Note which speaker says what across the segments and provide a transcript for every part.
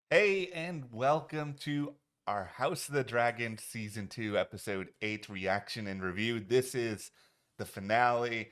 Speaker 1: Hey, and welcome to our House of the Dragon Season 2, Episode 8 reaction and review. This is the finale.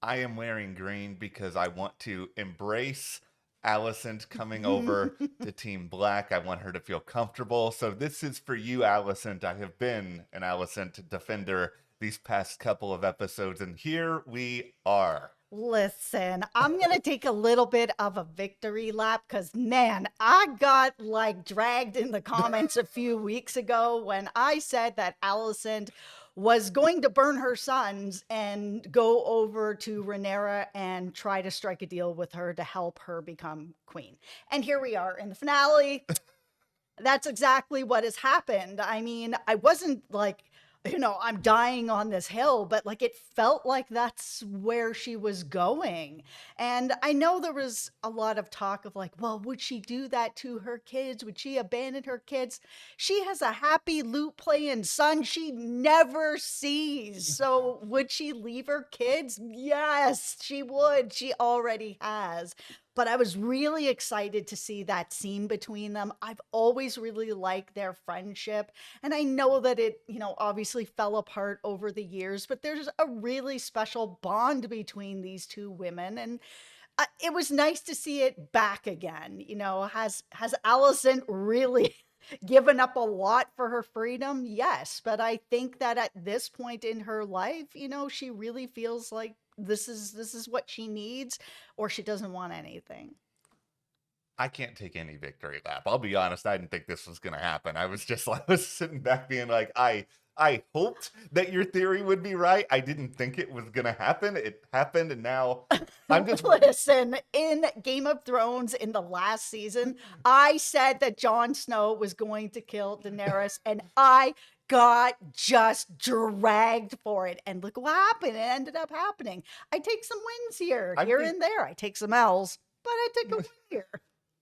Speaker 1: I am wearing green because I want to embrace Alicent coming over to Team Black. I want her to feel comfortable. So, this is for you, Alicent. I have been an Alicent defender these past couple of episodes, and here we are.
Speaker 2: Listen, I'm going to take a little bit of a victory lap because, man, I got like dragged in the comments a few weeks ago when I said that Alicent was going to burn her sons and go over to Rhaenyra and try to strike a deal with her to help her become queen. And here we are in the finale. That's exactly what has happened. I mean, I wasn't like, I'm dying on this hill, but like it felt like that's where she was going. And I know there was a lot of talk of like, well, would she do that to her kids? Would she abandon her kids? She has a happy lute playing son she never sees. So would she leave her kids? Yes, she would. She already has. But I was really excited to see that scene between them. I've always really liked their friendship. And I know that it, obviously fell apart over the years, but there's a really special bond between these two women. And it was nice to see it back again. Has Alicent really given up a lot for her freedom? Yes. But I think that at this point in her life, she really feels like this is what she needs, or she doesn't want anything.
Speaker 1: I can't take any victory lap. I'll be honest, I didn't think this was gonna happen. I was sitting back being like, I hoped that your theory would be right. I didn't think it was gonna happen. It happened, and now I'm just
Speaker 2: Listen, in Game of Thrones in the last season, I said that Jon Snow was going to kill Daenerys, and I got just dragged for it. And look what happened. It ended up happening. I take some wins here,
Speaker 1: I
Speaker 2: here
Speaker 1: think
Speaker 2: and there. I take some L's, but I take a win here.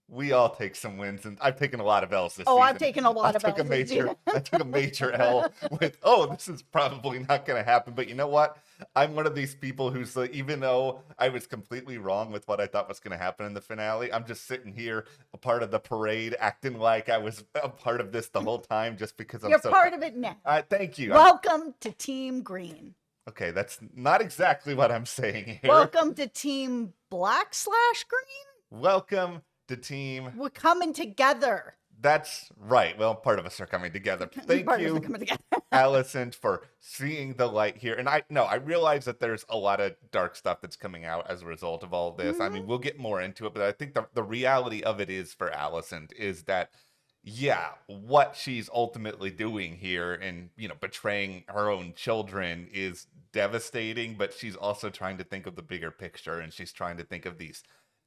Speaker 1: we all take some wins, and I've taken a lot of L's this
Speaker 2: Oh, I've
Speaker 1: season.
Speaker 2: taken a lot of L's this season.
Speaker 1: I took a major L with, oh, this is probably not gonna happen. But you know what? I'm one of these people who's like, even though I was completely wrong with what I thought was gonna happen in the finale, I'm just sitting here, a part of the parade, acting like I was a part of this the whole time, just because I'm
Speaker 2: You're
Speaker 1: so.
Speaker 2: part of it now.
Speaker 1: Thank you.
Speaker 2: Welcome to Team Green.
Speaker 1: Okay, that's not exactly what I'm saying here.
Speaker 2: Welcome to Team Black/Green.
Speaker 1: Welcome to Team.
Speaker 2: We're coming together.
Speaker 1: That's right. Well, part of us are coming together. Thank
Speaker 2: Part of us
Speaker 1: you,
Speaker 2: are coming together.
Speaker 1: Alicent, for seeing the light here. And I realize that there's a lot of dark stuff that's coming out as a result of all this. I mean, we'll get more into it, but I think the reality of it is for Alicent is that, yeah, what she's ultimately doing here and, betraying her own children is devastating, but she's also trying to think of the bigger picture, and she's trying to think of these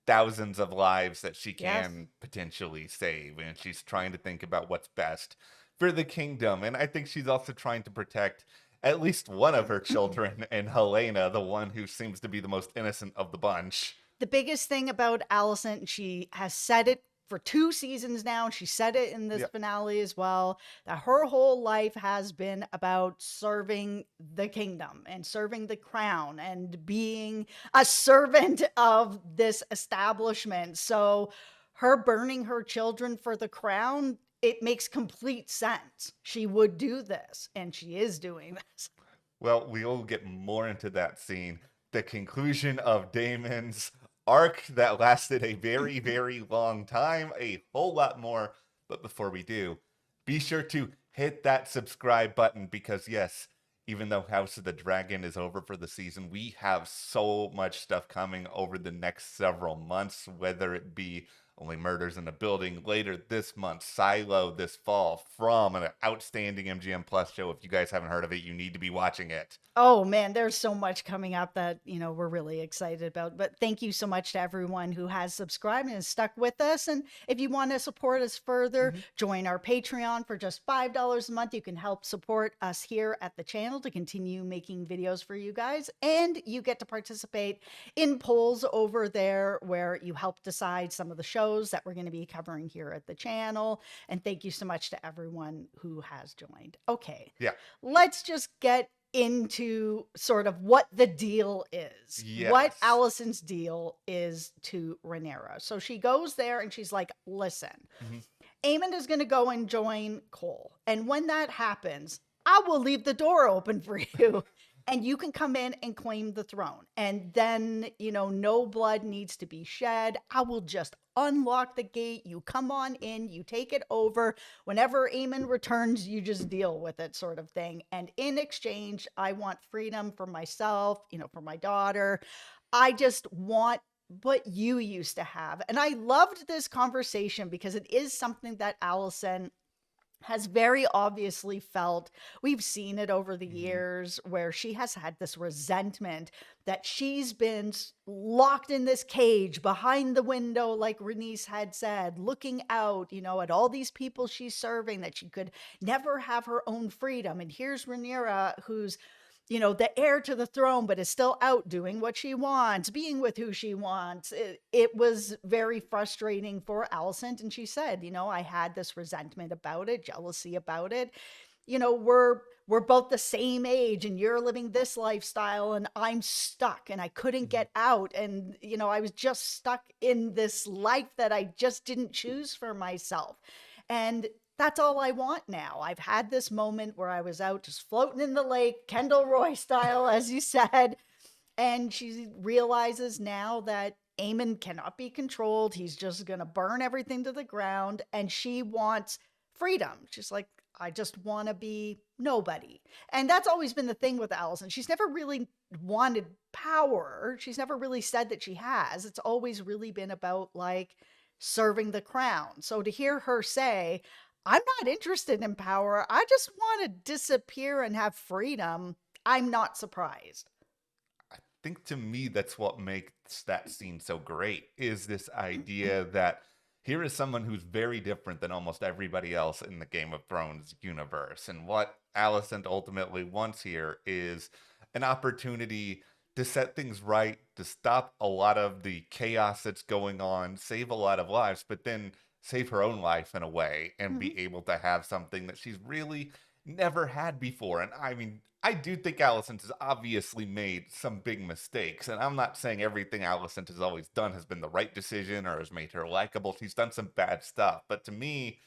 Speaker 1: thousands of lives that she
Speaker 2: Yes.
Speaker 1: can potentially save, and she's trying to think about what's best for the kingdom. And I think she's also trying to protect at least one of her children, and Helena, the one who seems to be the most innocent of the bunch.
Speaker 2: The biggest thing about Alicent, she has said it for 2 seasons now, and she said it in this
Speaker 1: Yep.
Speaker 2: finale as well, that her whole life has been about serving the kingdom and serving the crown and being a servant of this establishment. So her burning her children for the crown, it makes complete sense. She would do this, and she is doing this.
Speaker 1: Well, we will get more into that scene. The conclusion of Damon's arc that lasted a very, very long time, a whole lot more. But before we do, be sure to hit that subscribe button because, yes, even though House of the Dragon is over for the season, we have so much stuff coming over the next several months, whether it be Only Murders in the Building later this month, Silo this fall, From, an outstanding MGM Plus show. If you guys haven't heard of it, you need to be watching it.
Speaker 2: Oh man, there's so much coming up that, we're really excited about. But thank you so much to everyone who has subscribed and has stuck with us. And if you want to support us further, join our Patreon for just $5 a month. You can help support us here at the channel to continue making videos for you guys. And you get to participate in polls over there where you help decide some of the shows that we're going to be covering here at the channel. And thank you so much to everyone who has joined. Okay.
Speaker 1: Yeah.
Speaker 2: Let's just get into sort of what the deal is, what
Speaker 1: Yes.
Speaker 2: Alicent's deal is to Rhaenyra. So she goes there and she's like, listen,
Speaker 1: Mhm.
Speaker 2: Aemon is going to go and join Cole. And when that happens, I will leave the door open for you. And you can come in and claim the throne. And then, no blood needs to be shed. I will just unlock the gate. You come on in, you take it over. Whenever Aemon returns, you just deal with it, sort of thing. And in exchange, I want freedom for myself, for my daughter. I just want what you used to have. And I loved this conversation because it is something that Alicent has very obviously felt. We've seen it over the years where she has had this resentment that she's been locked in this cage behind the window, like Rhaenys had said, looking out, at all these people she's serving, that she could never have her own freedom. And here's Rhaenyra, who's the heir to the throne, but is still out doing what she wants, being with who she wants. It was very frustrating for Alicent. And she said, I had this resentment about it, jealousy about it. We're both the same age and you're living this lifestyle and I'm stuck and I couldn't get out. And, I was just stuck in this life that I just didn't choose for myself. And that's all I want now. I've had this moment where I was out just floating in the lake, Kendall Roy style, as you said. And she realizes now that Aemon cannot be controlled. He's just going to burn everything to the ground. And she wants freedom. She's like, I just want to be nobody. And that's always been the thing with Alicent. She's never really wanted power. She's never really said that she has. It's always really been about like serving the crown. So to hear her say, I'm not interested in power, I just want to disappear and have freedom, I'm not surprised.
Speaker 1: I think to me that's what makes that scene so great, is this idea that here is someone who's very different than almost everybody else in the Game of Thrones universe. And what Alicent ultimately wants here is an opportunity to set things right, to stop a lot of the chaos that's going on, save a lot of lives, but then save her own life in a way and be able to have something that she's really never had before. And I mean, I do think Alicent has obviously made some big mistakes. And I'm not saying everything Alicent has always done has been the right decision or has made her likable. She's done some bad stuff. But to me,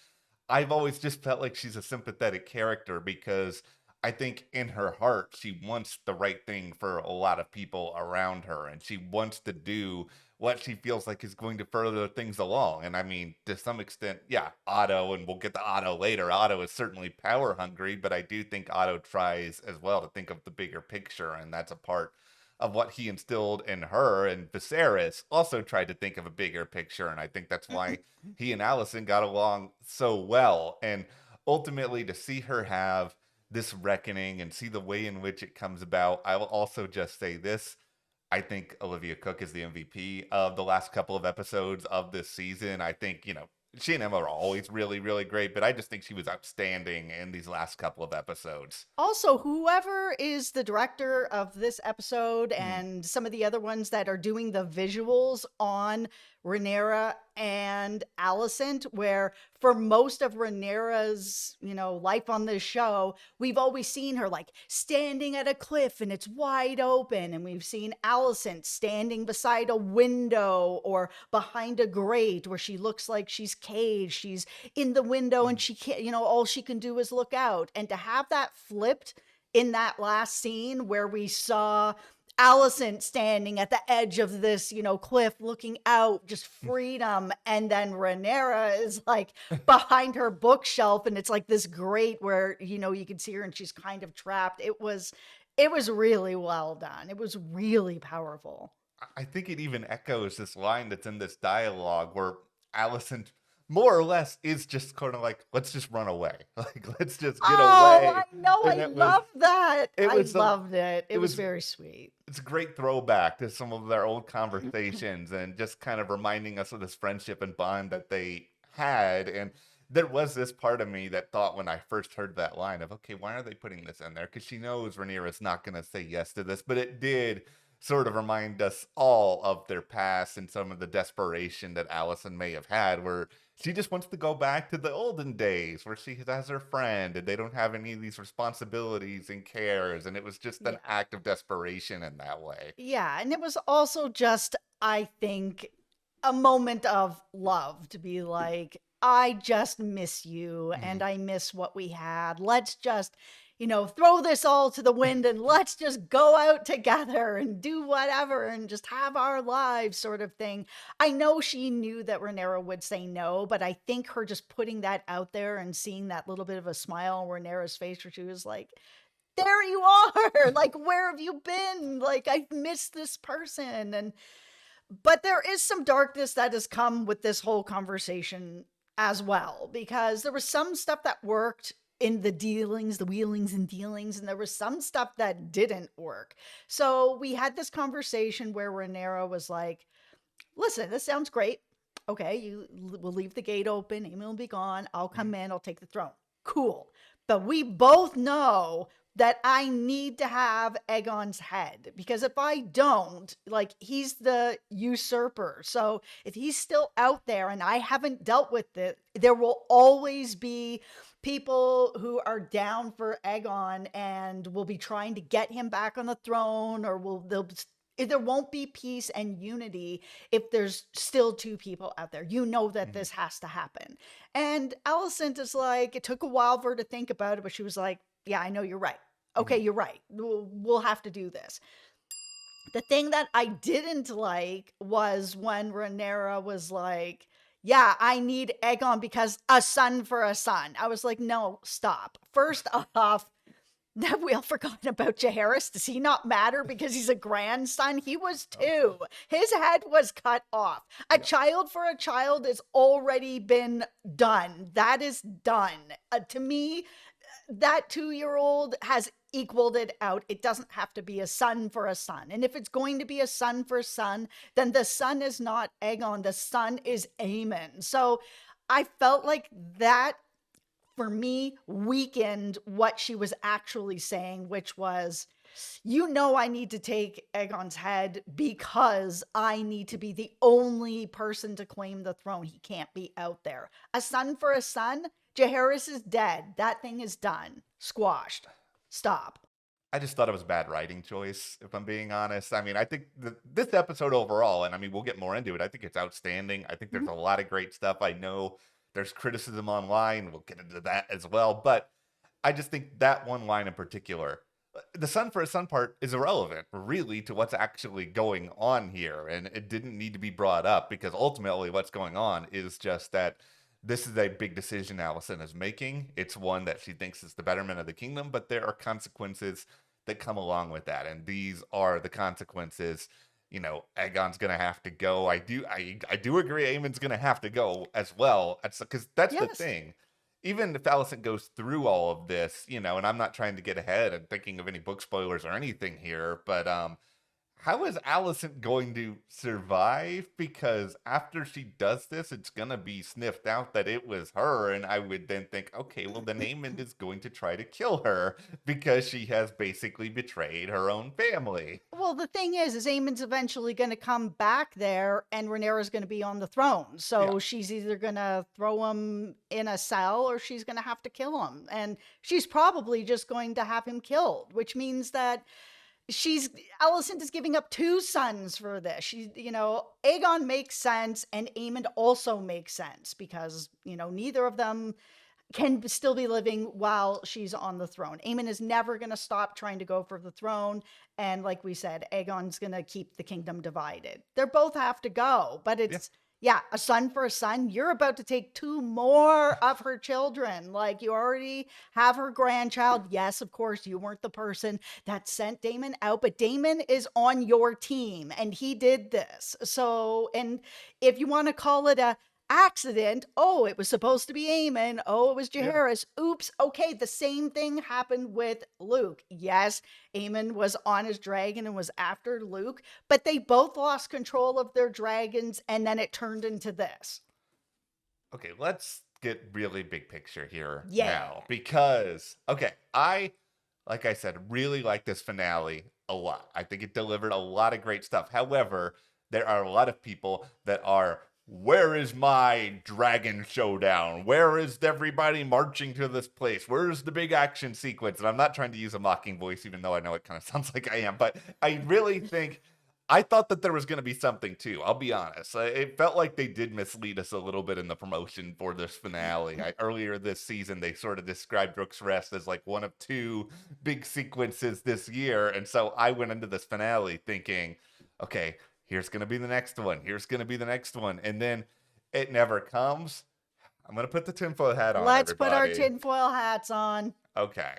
Speaker 1: I've always just felt like she's a sympathetic character because I think in her heart, she wants the right thing for a lot of people around her. And she wants to do what she feels like is going to further things along. And I mean, to some extent, yeah, Otto, and we'll get to Otto later, Otto is certainly power hungry, but I do think Otto tries as well to think of the bigger picture. And that's a part of what he instilled in her. And Viserys also tried to think of a bigger picture. And I think that's why he and Alicent got along so well. And ultimately, to see her have this reckoning and see the way in which it comes about, I will also just say this. I think Olivia Cooke is the MVP of the last couple of episodes of this season. I think, she and Emma are always really, really great, but I just think she was outstanding in these last couple of episodes.
Speaker 2: Also, whoever is the director of this episode and some of the other ones that are doing the visuals on Rhaenyra and Alicent, where for most of Rhaenyra's, life on this show, we've always seen her like standing at a cliff and it's wide open. And we've seen Alicent standing beside a window or behind a grate where she looks like she's caged. She's in the window and she can't, all she can do is look out. And to have that flipped in that last scene where we saw Alicent standing at the edge of this, cliff looking out, just freedom. And then Rhaenyra is like behind her bookshelf and it's like this grate where, you can see her and she's kind of trapped. It was really well done. It was really powerful.
Speaker 1: I think it even echoes this line that's in this dialogue where Alicent more or less is just kind of like, let's just run away. Like, let's just get away.
Speaker 2: I know. I love that. I loved it. It was very sweet.
Speaker 1: It's a great throwback to some of their old conversations and just kind of reminding us of this friendship and bond that they had. And there was this part of me that thought when I first heard that line of, okay, why are they putting this in there? Because she knows Rhaenyra's not going to say yes to this, but it did sort of remind us all of their past and some of the desperation that Alicent may have had, where she just wants to go back to the olden days where she has her friend and they don't have any of these responsibilities and cares. And it was just an act of desperation in that way.
Speaker 2: Yeah. And it was also just, I think, a moment of love to be like, I just miss you and I miss what we had. Let's just, throw this all to the wind and let's just go out together and do whatever and just have our lives sort of thing. I know she knew that Rhaenyra would say no, but I think her just putting that out there and seeing that little bit of a smile on Rhaenyra's face where she was like, there you are. Like, where have you been? Like, I've missed this person. But there is some darkness that has come with this whole conversation as well, because there was some stuff that worked in the dealings, the wheelings and dealings, and there was some stuff that didn't work. So we had this conversation where Rhaenyra was like, listen, this sounds great. Okay, we'll leave the gate open. Aemon will be gone. I'll come in. I'll take the throne. Cool. But we both know that I need to have Aegon's head, because if I don't, like, he's the usurper. So if he's still out there and I haven't dealt with it, there will always be people who are down for Aegon and will be trying to get him back on the throne, or there won't be peace and unity if there's still two people out there. That this has to happen. And Alicent is like, it took a while for her to think about it, but she was like, yeah, I know you're right. Okay, you're right. We'll have to do this. The thing that I didn't like was when Rhaenyra was like, yeah, I need Aegon because a son for a son. I was like, no, stop. First off, have we all forgotten about Jaehaerys? Does he not matter because he's a grandson? He was too. His head was cut off. A child for a child has already been done. That is done. To me, that 2-year-old has equaled it out. It doesn't have to be a son for a son. And if it's going to be a son for son, then the son is not Aegon. The son is Aemon. So I felt like that, for me, weakened what she was actually saying, which was, I need to take Aegon's head because I need to be the only person to claim the throne. He can't be out there. A son for a son? Jaehaerys is dead. That thing is done. Squashed. Stop.
Speaker 1: I just thought it was a bad writing choice, if I'm being honest. I mean, I think this episode overall, and I mean, we'll get more into it, I think it's outstanding. I think there's a lot of great stuff. I know there's criticism online. We'll get into that as well. But I just think that one line in particular, the son for a son part, is irrelevant, really, to what's actually going on here. And it didn't need to be brought up, because ultimately what's going on is just that this is a big decision Alicent is making. It's one that she thinks is the betterment of the kingdom, but there are consequences that come along with that. And these are the consequences. Aegon's going to have to go. I do agree Aemon's going to have to go as well. Because that's the thing. Even if Alicent goes through all of this, and I'm not trying to get ahead and thinking of any book spoilers or anything here, but how is Alicent going to survive? Because after she does this, it's going to be sniffed out that it was her. And I would then think, okay, well, then Aemon is going to try to kill her because she has basically betrayed her own family.
Speaker 2: Well, the thing is Aemon's eventually going to come back there and Rhaenyra's going to be on the throne. So she's either going to throw him in a cell or she's going to have to kill him. And she's probably just going to have him killed, which means that Alicent is giving up 2 sons for this. Aegon makes sense and Aemon also makes sense because, neither of them can still be living while she's on the throne. Aemon is never going to stop trying to go for the throne. And like we said, Aegon's going to keep the kingdom divided. They both have to go, but it's, a son for a son. You're about to take 2 more of her children. Like, you already have her grandchild. Yes, of course, you weren't the person that sent Daemon out, but Daemon is on your team and he did this. So, and if you want to call it a accident, it was supposed to be Aemon, it was Jaehaerys, oops, okay, the same thing happened with Luke. Yes, Aemon was on his dragon and was after Luke, but they both lost control of their dragons and then it turned into this.
Speaker 1: Okay, let's get really big picture here now, because I, like I said, really like this finale a lot. I think it delivered a lot of great stuff. However, there are a lot of people that are, where is my dragon showdown? Where is everybody marching to this place? Where's the big action sequence? And I'm not trying to use a mocking voice, even though I know it kind of sounds like I am, but I really think I thought that there was going to be something too. I'll be honest. It felt like they did mislead us a little bit in the promotion for this finale. Earlier this season, they sort of described Rook's Rest as like one of two big sequences this year. And so I went into this finale thinking, okay, here's going to be the next one. Here's going to be the next one. And then it never comes. I'm going to put the tinfoil hat on,
Speaker 2: Let's put our
Speaker 1: everybody.
Speaker 2: tinfoil hats on.
Speaker 1: Okay.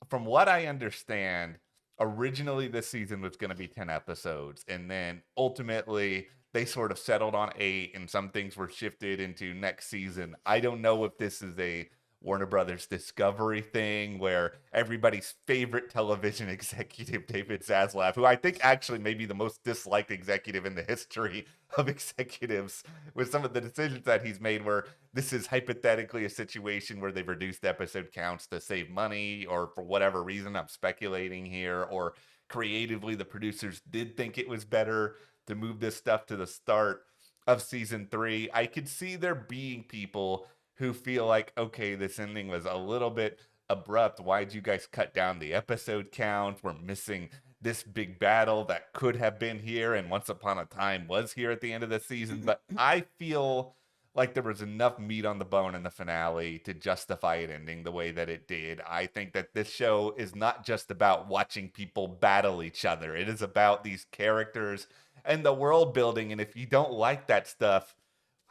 Speaker 1: From what I understand, originally this season was going to be 10 episodes, and then ultimately they sort of settled on 8, and some things were shifted into next season. I don't know if this is a Warner Brothers Discovery thing where everybody's favorite television executive, David Zaslav, who I think actually may be the most disliked executive in the history of executives, with some of the decisions that he's made, where this is hypothetically a situation where they've reduced episode counts to save money, or for whatever reason, I'm speculating here, or creatively the producers did think it was better to move this stuff to the start of season 3. I could see there being people who feel like, okay, this ending was a little bit abrupt. Why'd you guys cut down the episode count? We're missing this big battle that could have been here and once upon a time was here at the end of the season. But I feel like there was enough meat on the bone in the finale to justify it ending the way that it did. I think that this show is not just about watching people battle each other. It is about these characters and the world building. And if you don't like that stuff,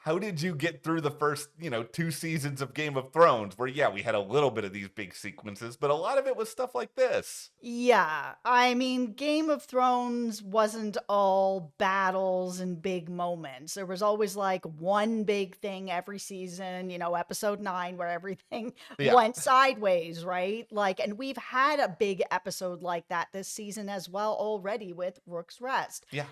Speaker 1: how did you get through the first, 2 seasons of Game of Thrones where, yeah, we had a little bit of these big sequences, but a lot of it was stuff like this?
Speaker 2: Yeah, I mean, Game of Thrones wasn't all battles and big moments. There was always like one big thing every season, episode 9 where everything
Speaker 1: Yeah.
Speaker 2: went sideways, right? Like, and we've had a big episode like that this season as well already with Rook's Rest.
Speaker 1: Yeah.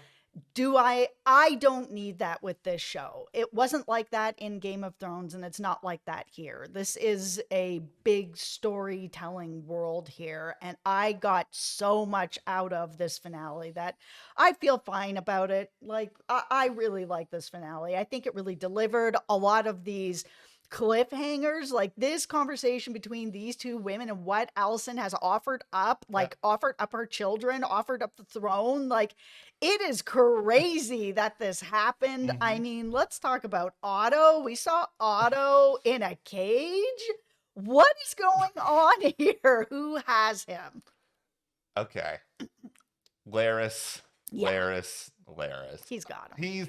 Speaker 2: I don't need that with this show. It wasn't like that in Game of Thrones, and it's not like that here. This is a big storytelling world here, and I got so much out of this finale that I feel fine about it. Like, I really like this finale. I think it really delivered a lot of these cliffhangers, like this conversation between these two women and what Alicent has offered up, like offered up her children, offered up the throne. Like, it is crazy that this happened. I mean, let's talk about Otto. We saw Otto in a cage. What is going on here? Who has him?
Speaker 1: Okay. Larys.
Speaker 2: Yeah.
Speaker 1: Larys.
Speaker 2: He's got him.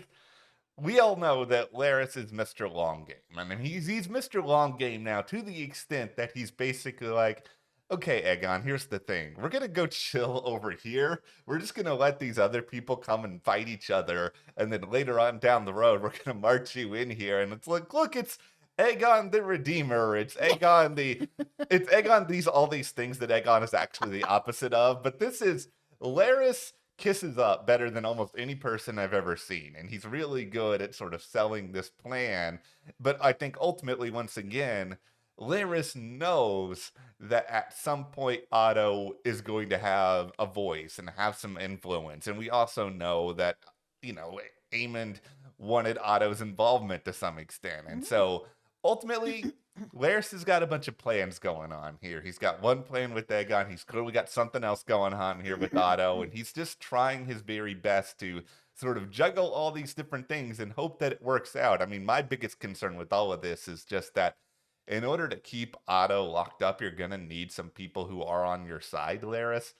Speaker 1: We all know that Larys is Mr. Long Game. I mean, he's Mr. Long Game now, to the extent that he's basically like, okay, Aegon, here's the thing. We're going to go chill over here. We're just going to let these other people come and fight each other. And then later on down the road, we're going to march you in here. And it's like, look, it's Aegon the Redeemer. It's Aegon all these things that Aegon is actually the opposite of. But this is Larys kisses up better than almost any person I've ever seen. And he's really good at sort of selling this plan. But I think ultimately, once again, Larys knows that at some point Otto is going to have a voice and have some influence. And we also know that, Aemond wanted Otto's involvement to some extent. And so ultimately, Larys has got a bunch of plans going on here. He's got one plan with Aegon. He's clearly got something else going on here with Otto. And he's just trying his very best to sort of juggle all these different things and hope that it works out. I mean, my biggest concern with all of this is just that in order to keep Otto locked up, you're going to need some people who are on your side, Larys.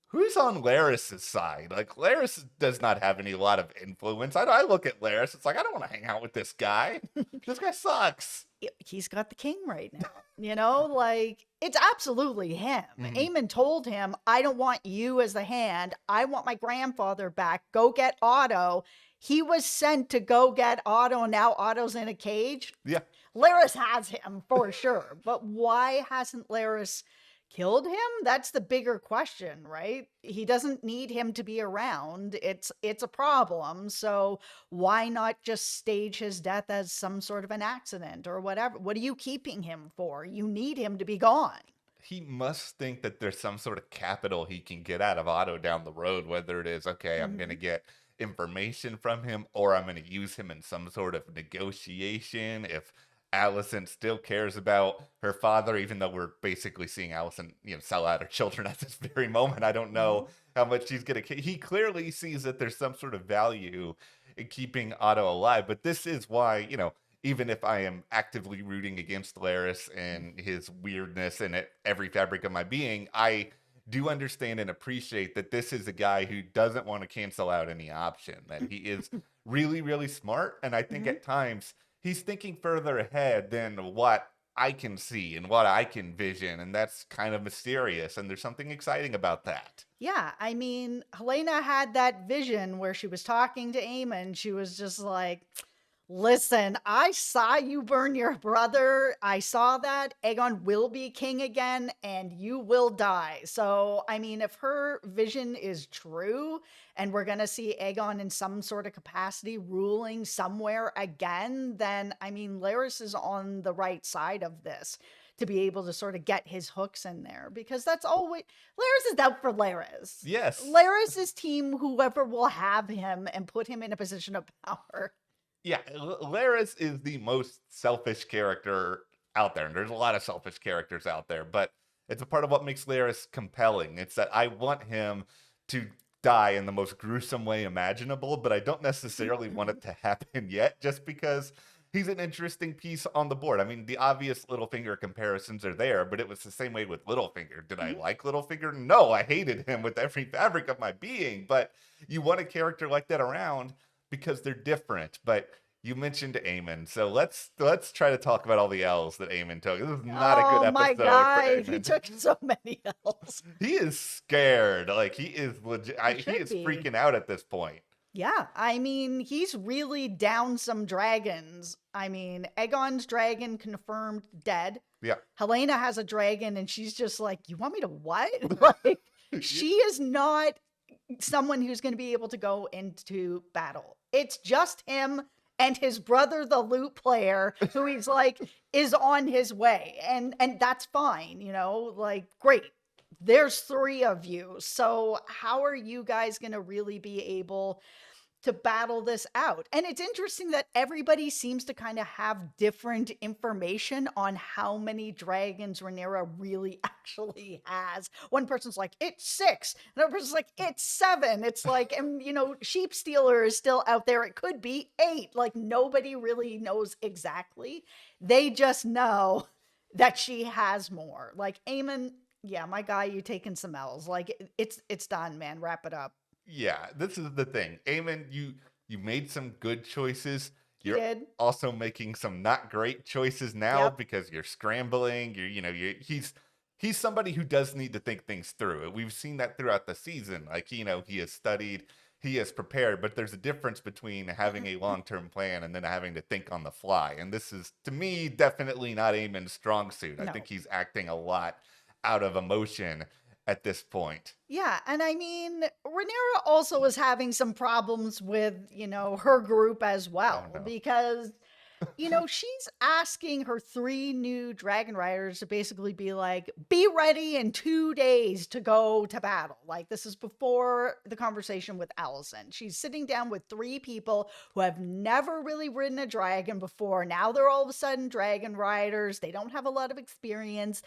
Speaker 1: Who's on Larys' side? Like, Larys does not have a lot of influence. I look at Larys, it's like, I don't want to hang out with this guy. This guy sucks.
Speaker 2: He's got the king right now, like, it's absolutely him. Aemond told him, I don't want you as the hand. I want my grandfather back. Go get Otto. He was sent to go get Otto, and now Otto's in a cage.
Speaker 1: Yeah.
Speaker 2: Larys has him for sure. But why hasn't Larys killed him? That's the bigger question, right? He doesn't need him to be around. It's a problem. So why not just stage his death as some sort of an accident or whatever? What are you keeping him for? You need him to be gone.
Speaker 1: He must think that there's some sort of capital he can get out of Otto down the road, whether it is, okay, I'm going to get information from him, or I'm going to use him in some sort of negotiation. If Alicent still cares about her father, even though we're basically seeing Alicent, sell out her children at this very moment. I don't know how much he's going to. He clearly sees that there's some sort of value in keeping Otto alive. But this is why, even if I am actively rooting against Larys and his weirdness and every fabric of my being, I do understand and appreciate that this is a guy who doesn't want to cancel out any option, that he is really, really smart. And I think at times he's thinking further ahead than what I can see and what I can vision. And that's kind of mysterious. And there's something exciting about that.
Speaker 2: Yeah, I mean, Helena had that vision where she was talking to Aemon. She was just like, listen, I saw you burn your brother. I saw that. Aegon will be king again and you will die. So, I mean, if her vision is true and we're going to see Aegon in some sort of capacity ruling somewhere again, then, I mean, Larys is on the right side of this to be able to sort of get his hooks in there, because that's always Larys is out for Larys.
Speaker 1: Yes.
Speaker 2: Larys' team, whoever will have him and put him in a position of power.
Speaker 1: Yeah, Larys is the most selfish character out there, and there's a lot of selfish characters out there, but it's a part of what makes Larys compelling. It's that I want him to die in the most gruesome way imaginable, but I don't necessarily want it to happen yet, just because he's an interesting piece on the board. I mean, the obvious Littlefinger comparisons are there, but it was the same way with Littlefinger. Did I like Littlefinger? No, I hated him with every fabric of my being, but you want a character like that around because they're different. But you mentioned Aemon, so let's try to talk about all the L's that Aemon took. This is not a good episode.
Speaker 2: Oh my God, he took so many L's.
Speaker 1: He is scared. Like, he is legit. He is freaking out at this point.
Speaker 2: Yeah, I mean, he's really down some dragons. I mean, Aegon's dragon confirmed dead.
Speaker 1: Yeah.
Speaker 2: Helena has a dragon, and she's just like, you want me to what? Like, she is not someone who's going to be able to go into battle. It's just him and his brother, the lute player, who he's like, is on his way. And that's fine, like, great. There's 3 of you. So how are you guys going to really be able to battle this out? And it's interesting that everybody seems to kind of have different information on how many dragons Rhaenyra really actually has. One person's like, it's 6. Another person's like, it's 7. It's like, and Sheep Stealer is still out there. It could be 8. Like, nobody really knows exactly. They just know that she has more. Like, Aemon, yeah, my guy, you taking some L's. Like, it's done, man. Wrap it up.
Speaker 1: Yeah, this is the thing. Aemon, you made some good choices. You're
Speaker 2: did.
Speaker 1: Also making some not great choices now because you're scrambling. He's somebody who does need to think things through. We've seen that throughout the season. Like, he has studied, he has prepared, but there's a difference between having a long-term plan and then having to think on the fly. And this is, to me, definitely not Aemon's strong suit.
Speaker 2: No.
Speaker 1: I think he's acting a lot out of emotion at this point.
Speaker 2: Yeah, and I mean, Rhaenyra also was having some problems with, her group as well, because, she's asking her 3 new dragon riders to basically be like, be ready in 2 days to go to battle. Like, this is before the conversation with Alicent. She's sitting down with 3 people who have never really ridden a dragon before. Now they're all of a sudden dragon riders. They don't have a lot of experience.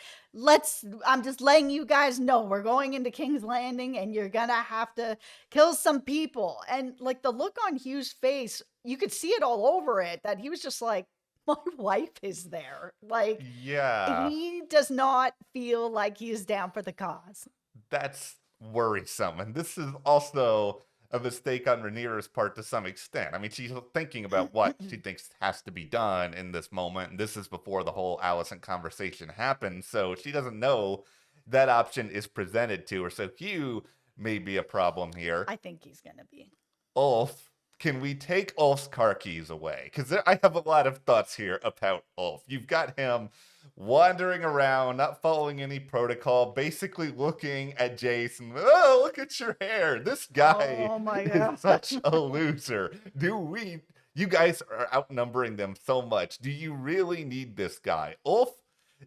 Speaker 2: I'm just letting you guys know we're going into King's Landing and you're gonna have to kill some people. And like, the look on Hugh's face, you could see it all over it, that he was just like, my wife is there. Like,
Speaker 1: yeah,
Speaker 2: he does not feel like he is down for the cause.
Speaker 1: That's worrisome. And this is also a mistake on Rhaenyra's part to some extent. I mean, she's thinking about what she thinks has to be done in this moment. And this is before the whole Alicent conversation happened. So she doesn't know that option is presented to her. So Hugh may be a problem here.
Speaker 2: I think he's going to be.
Speaker 1: Ulf. Can we take Ulf's car keys away? Because I have a lot of thoughts here about Ulf. You've got him wandering around, not following any protocol, basically looking at Jason. Oh, look at your hair. This guy is such a loser. You guys are outnumbering them so much. Do you really need this guy? Ulf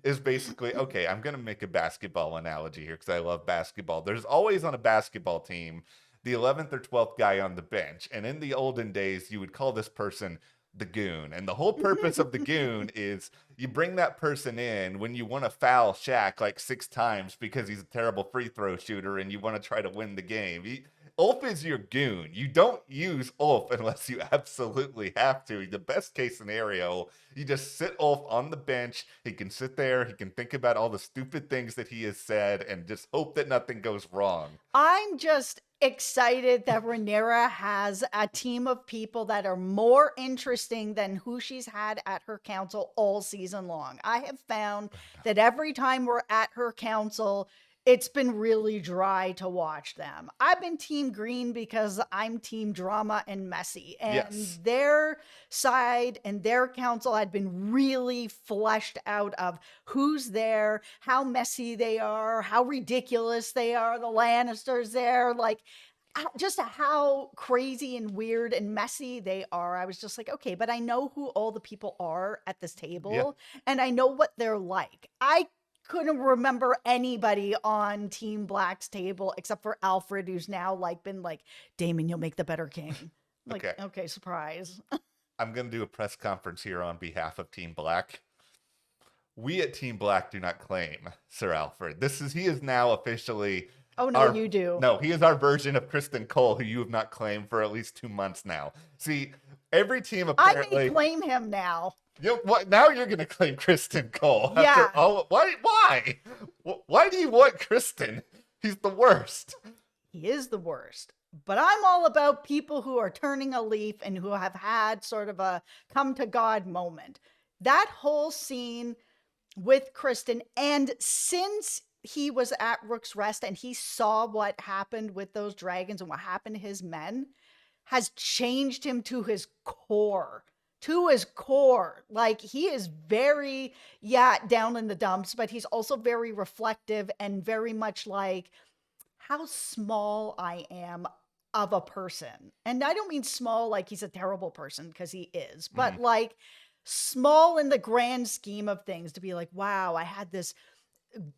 Speaker 1: is basically, okay, I'm going to make a basketball analogy here because I love basketball. There's always on a basketball team the 11th or 12th guy on the bench. And in the olden days, you would call this person the goon. And the whole purpose of the goon is you bring that person in when you want to foul Shaq like 6 times because he's a terrible free throw shooter and you want to try to win the game. Ulf is your goon. You don't use Ulf unless you absolutely have to. The best case scenario, you just sit Ulf on the bench. He can sit there. He can think about all the stupid things that he has said and just hope that nothing goes wrong.
Speaker 2: I'm just excited that Rhaenyra has a team of people that are more interesting than who she's had at her council all season long. I have found that every time we're at her council, it's been really dry to watch them. I've been Team Green because I'm Team Drama and Messy. And
Speaker 1: Yes.
Speaker 2: their side and their council had been really fleshed out of who's there, how messy they are, how ridiculous they are, the Lannisters there, like just how crazy and weird and messy they are. I was just like, okay, but I know who all the people are at this table and I know what they're like. I couldn't remember anybody on Team Black's table except for Alfred, who's now like been like, Daemon, you'll make the better king. Like, okay, surprise.
Speaker 1: I'm going to do a press conference here on behalf of Team Black. We at Team Black do not claim Sir Alfred. He is now officially...
Speaker 2: Oh, no, you do.
Speaker 1: No, he is our version of Kristen Cole, who you have not claimed for at least 2 months now. See, every team apparently...
Speaker 2: I may claim him now.
Speaker 1: Now you're going to claim Kristen Cole.
Speaker 2: Yeah.
Speaker 1: Why? Why do you want Kristen? He's the worst.
Speaker 2: He is the worst. But I'm all about people who are turning a leaf and who have had sort of a come to God moment. That whole scene with Kristen, and since he was at Rook's Rest and he saw what happened with those dragons and what happened to his men, has changed him to his core. Like, he is very, down in the dumps, but he's also very reflective and very much like how small I am of a person. And I don't mean small like he's a terrible person, because he is, but like small in the grand scheme of things, to be like, wow, I had this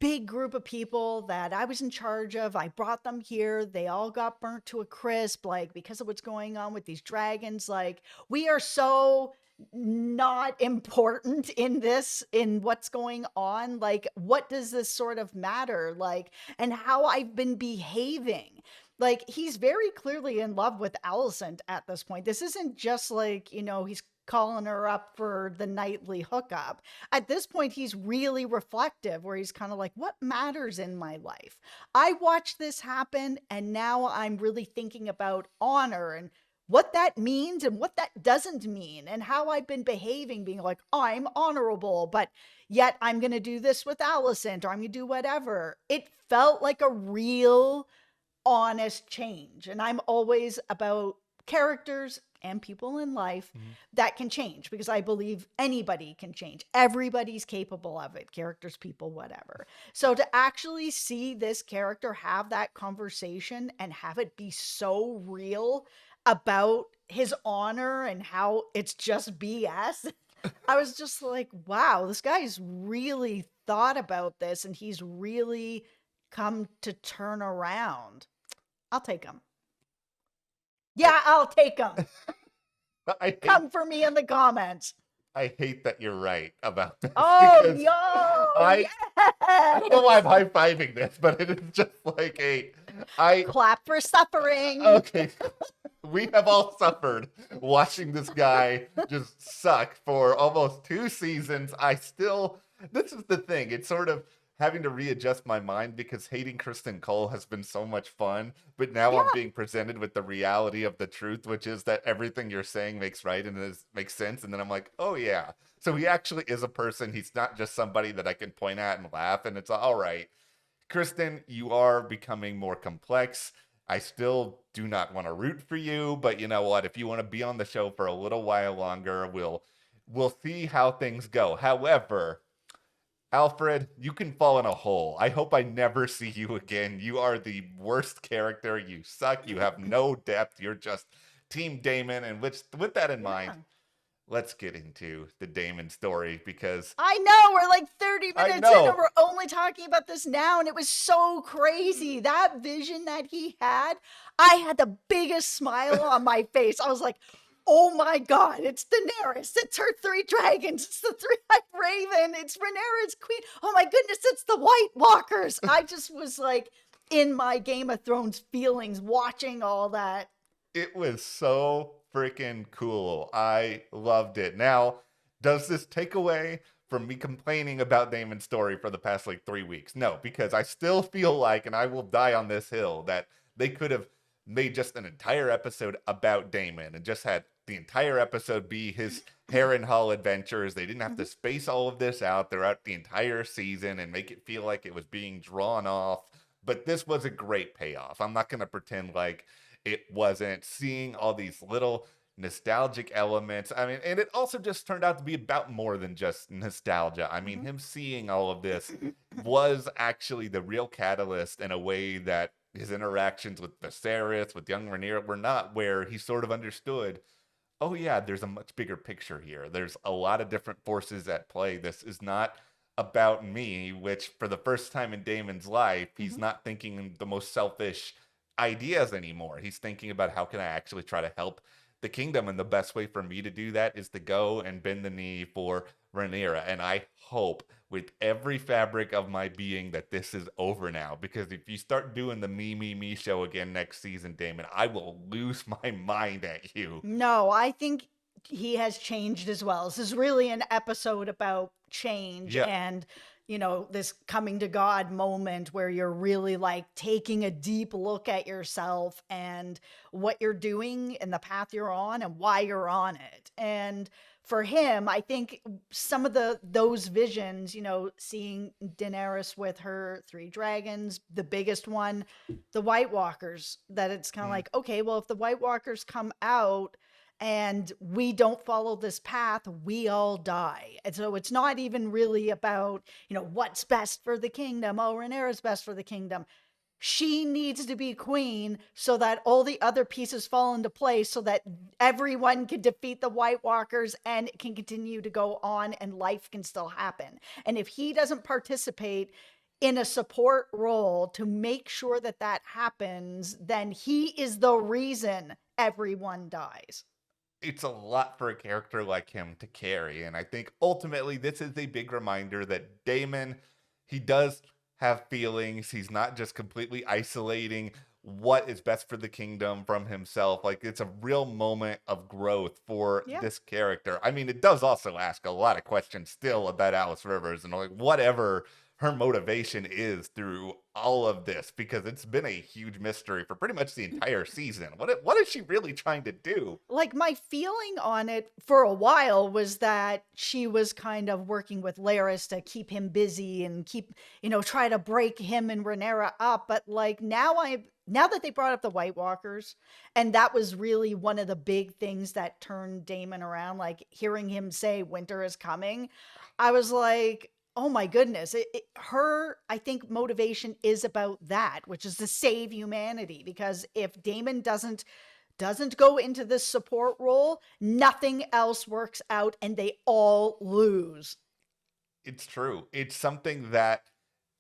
Speaker 2: big group of people that I was in charge of. I brought them here. They all got burnt to a crisp, like, because of what's going on with these dragons. Like, we are so not important in what's going on. Like, what does this sort of matter? Like, and how I've been behaving. Like, he's very clearly in love with Alicent at this point. This isn't just like, he's calling her up for the nightly hookup. At this point, he's really reflective, where he's kind of like, what matters in my life? I watched this happen, and now I'm really thinking about honor and what that means and what that doesn't mean, and how I've been behaving, being like, I'm honorable, but yet I'm going to do this with Alicent, or I'm going to do whatever. It felt like a real honest change. And I'm always about characters and people in life that can change, because I believe anybody can change. Everybody's capable of it. Characters, people, whatever. So to actually see this character have that conversation and have it be so real about his honor and how it's just BS, I was just like, wow, this guy's really thought about this, and he's really come to turn around. I'll take him. Yeah, I'll take him. Come for me in the comments.
Speaker 1: I hate that you're right about this.
Speaker 2: Oh, yo!
Speaker 1: I don't know why I'm high-fiving this, but it is just like
Speaker 2: clap for suffering.
Speaker 1: Okay. We have all suffered watching this guy just suck for almost 2 seasons. This is the thing. It's sort of having to readjust my mind, because hating Kristen Cole has been so much fun, but now I'm being presented with the reality of the truth, which is that everything you're saying makes right and makes sense. And then I'm like, oh yeah. So he actually is a person. He's not just somebody that I can point at and laugh, and it's all right. Kristen, you are becoming more complex. I still do not want to root for you, but you know what? If you want to be on the show for a little while longer, we'll see how things go. However, Alfred, you can fall in a hole. I hope I never see you again. You are the worst character. You suck. You have no depth. You're just Team Daemon. And with that in mind, let's get into the Daemon story, because
Speaker 2: I know we're like 30 minutes in and we're only talking about this now, and it was so crazy. That vision that he had, I had the biggest smile on my face. I was like, oh my God, it's Daenerys. It's her three dragons. It's the three-eyed raven. It's Rhaenyra's queen. Oh my goodness, it's the White Walkers. I just was like in my Game of Thrones feelings watching all that.
Speaker 1: It was so freaking cool. I loved it. Now, does this take away from me complaining about Daemon's story for the past like 3 weeks? No, because I still feel like, and I will die on this hill, that they could have made just an entire episode about Daemon and just had the entire episode be his Harrenhal adventures. They didn't have to space all of this out throughout the entire season and make it feel like it was being drawn off. But this was a great payoff. I'm not going to pretend like it wasn't. Seeing all these little nostalgic elements. I mean, and it also just turned out to be about more than just nostalgia. I mean, him seeing all of this was actually the real catalyst in a way that his interactions with Viserys, with young Rhaenyra were not, where he sort of understood, oh yeah, there's a much bigger picture here. There's a lot of different forces at play. This is not about me, which for the first time in Daemon's life, he's not thinking the most selfish ideas anymore. He's thinking about how can I actually try to help the kingdom, and the best way for me to do that is to go and bend the knee for Rhaenyra. And I hope with every fabric of my being that this is over now, because if you start doing the me show again next season, Daemon, I will lose my mind at you.
Speaker 2: No, I think he has changed as well. This is really an episode about change and this coming to God moment where you're really like taking a deep look at yourself and what you're doing and the path you're on and why you're on it. And for him, I think some of those visions, seeing Daenerys with her three dragons, the biggest one, the White Walkers, that it's kind of like, okay, well, if the White Walkers come out and we don't follow this path, we all die. And so it's not even really about, what's best for the kingdom. Oh, Rhaenyra's best for the kingdom. She needs to be queen so that all the other pieces fall into place so that everyone can defeat the White Walkers and it can continue to go on and life can still happen. And if he doesn't participate in a support role to make sure that that happens, then he is the reason everyone dies.
Speaker 1: It's a lot for a character like him to carry. And I think ultimately this is a big reminder that Daemon, he does have feelings. He's not just completely isolating what is best for the kingdom from himself. Like, it's a real moment of growth for this character. I mean, it does also ask a lot of questions still about Alice Rivers and like whatever her motivation is through all of this, because it's been a huge mystery for pretty much the entire season. What is she really trying to do?
Speaker 2: Like, my feeling on it for a while was that she was kind of working with Larys to keep him busy and keep, try to break him and Rhaenyra up. But like now that they brought up the White Walkers, and that was really one of the big things that turned Daemon around, like hearing him say winter is coming, I was like, oh my goodness, her, I think, motivation is about that, which is to save humanity. Because if Daemon doesn't go into this support role, nothing else works out and they all lose.
Speaker 1: It's true. It's something that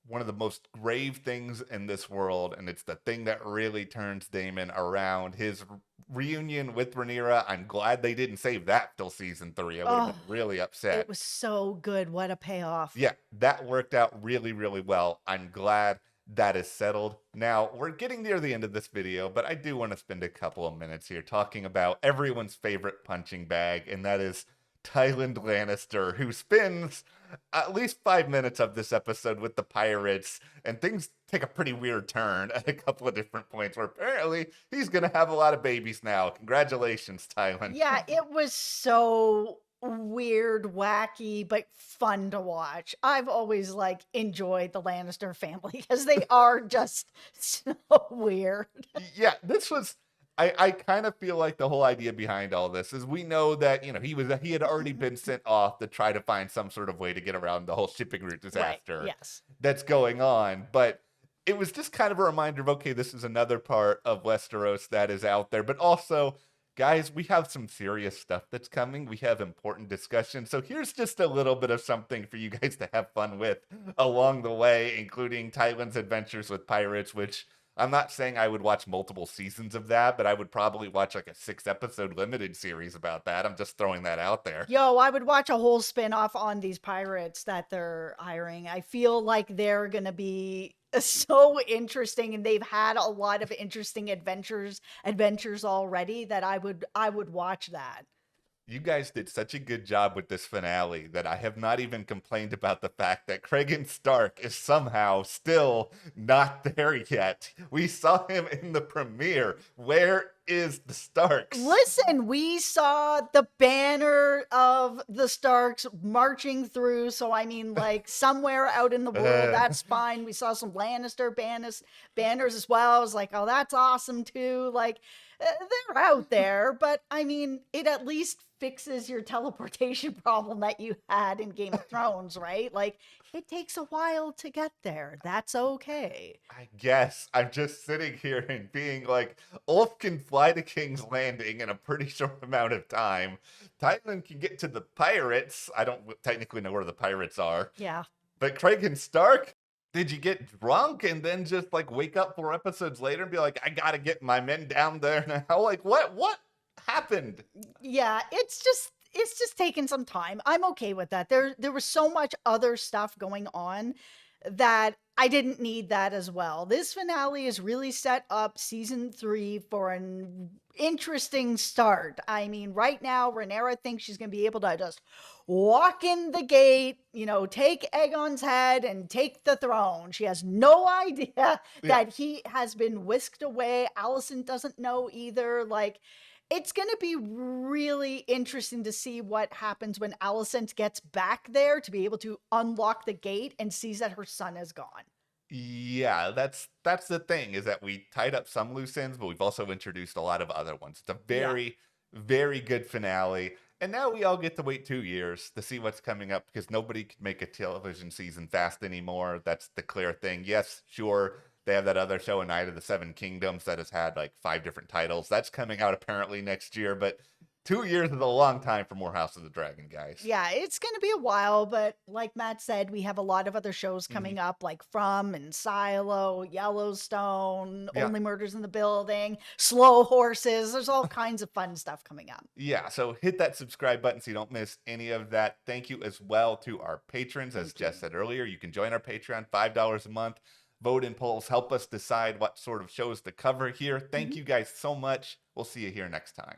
Speaker 1: one of the most grave things in this world, and it's the thing that really turns Daemon around. His reunion with Rhaenyra, I'm glad they didn't save that till season 3. I would have been really upset.
Speaker 2: It was so good. What a payoff.
Speaker 1: Yeah, that worked out really, really well. I'm glad that is settled. Now, we're getting near the end of this video, but I do want to spend a couple of minutes here talking about everyone's favorite punching bag, and that is Tywin Lannister, who spends at least 5 minutes of this episode with the pirates, and things take a pretty weird turn at a couple of different points where apparently he's going to have a lot of babies now. Congratulations, Tywin.
Speaker 2: Yeah, it was so weird, wacky, but fun to watch. I've always enjoyed the Lannister family because they are just so weird.
Speaker 1: Yeah, this was... I kind of feel like the whole idea behind all this is we know that, he had already been sent off to try to find some sort of way to get around the whole shipping route disaster that's going on. But it was just kind of a reminder of, okay, this is another part of Westeros that is out there. But also, guys, we have some serious stuff that's coming. We have important discussions. So here's just a little bit of something for you guys to have fun with along the way, including Tywin's adventures with pirates, which I'm not saying I would watch multiple seasons of that, but I would probably watch like a 6-episode limited series about that. I'm just throwing that out there.
Speaker 2: Yo, I would watch a whole spin-off on these pirates that they're hiring. I feel like they're going to be so interesting, and they've had a lot of interesting adventures already that I would watch that.
Speaker 1: You guys did such a good job with this finale that I have not even complained about the fact that Cregan Stark is somehow still not there yet. We saw him in the premiere. Where is the Starks?
Speaker 2: Listen, we saw the banner of the Starks marching through, so I mean, like, somewhere out in the world, that's fine. We saw some Lannister banners as well. I was like, oh, that's awesome too. Like, they're out there, but I mean, it at least fixes your teleportation problem that you had in Game of Thrones, right? Like, it takes a while to get there. That's okay.
Speaker 1: I guess I'm just sitting here and being like, Ulf can fly to King's Landing in a pretty short amount of time. Tywin can get to the pirates. I don't technically know where the pirates are.
Speaker 2: Yeah.
Speaker 1: But Cregan Stark, did you get drunk and then just like wake up 4 episodes later and be like, I gotta get my men down there now? Like, what happened?
Speaker 2: Yeah, it's just taking some time. I'm okay with that. There was so much other stuff going on that I didn't need that as well. This finale has really set up season 3 for an interesting start. I mean, right now, Rhaenyra thinks she's going to be able to just walk in the gate, take Aegon's head and take the throne. She has no idea that he has been whisked away. Alicent doesn't know either. Like, it's going to be really interesting to see what happens when Alicent gets back there to be able to unlock the gate and sees that her son is gone.
Speaker 1: Yeah, that's the thing, is that we tied up some loose ends, but we've also introduced a lot of other ones. It's a
Speaker 2: Yeah.
Speaker 1: very, very good finale. And now we all get to wait 2 years to see what's coming up, because nobody can make a television season fast anymore. That's the clear thing. Yes, sure, they have that other show, A Night of the Seven Kingdoms, that has had like 5 different titles. That's coming out apparently next year, but 2 years is a long time for more House of the Dragon, guys.
Speaker 2: Yeah, it's going to be a while, but like Matt said, we have a lot of other shows coming up, like From and Silo, Yellowstone,
Speaker 1: Yeah.
Speaker 2: Only Murders in the Building, Slow Horses. There's all kinds of fun stuff coming up.
Speaker 1: Yeah, so hit that subscribe button so you don't miss any of that. Thank you as well to our patrons. As Jess said earlier, you can join our Patreon, $5 a month. Vote in polls, help us decide what sort of shows to cover here. Thank you guys so much. We'll see you here next time.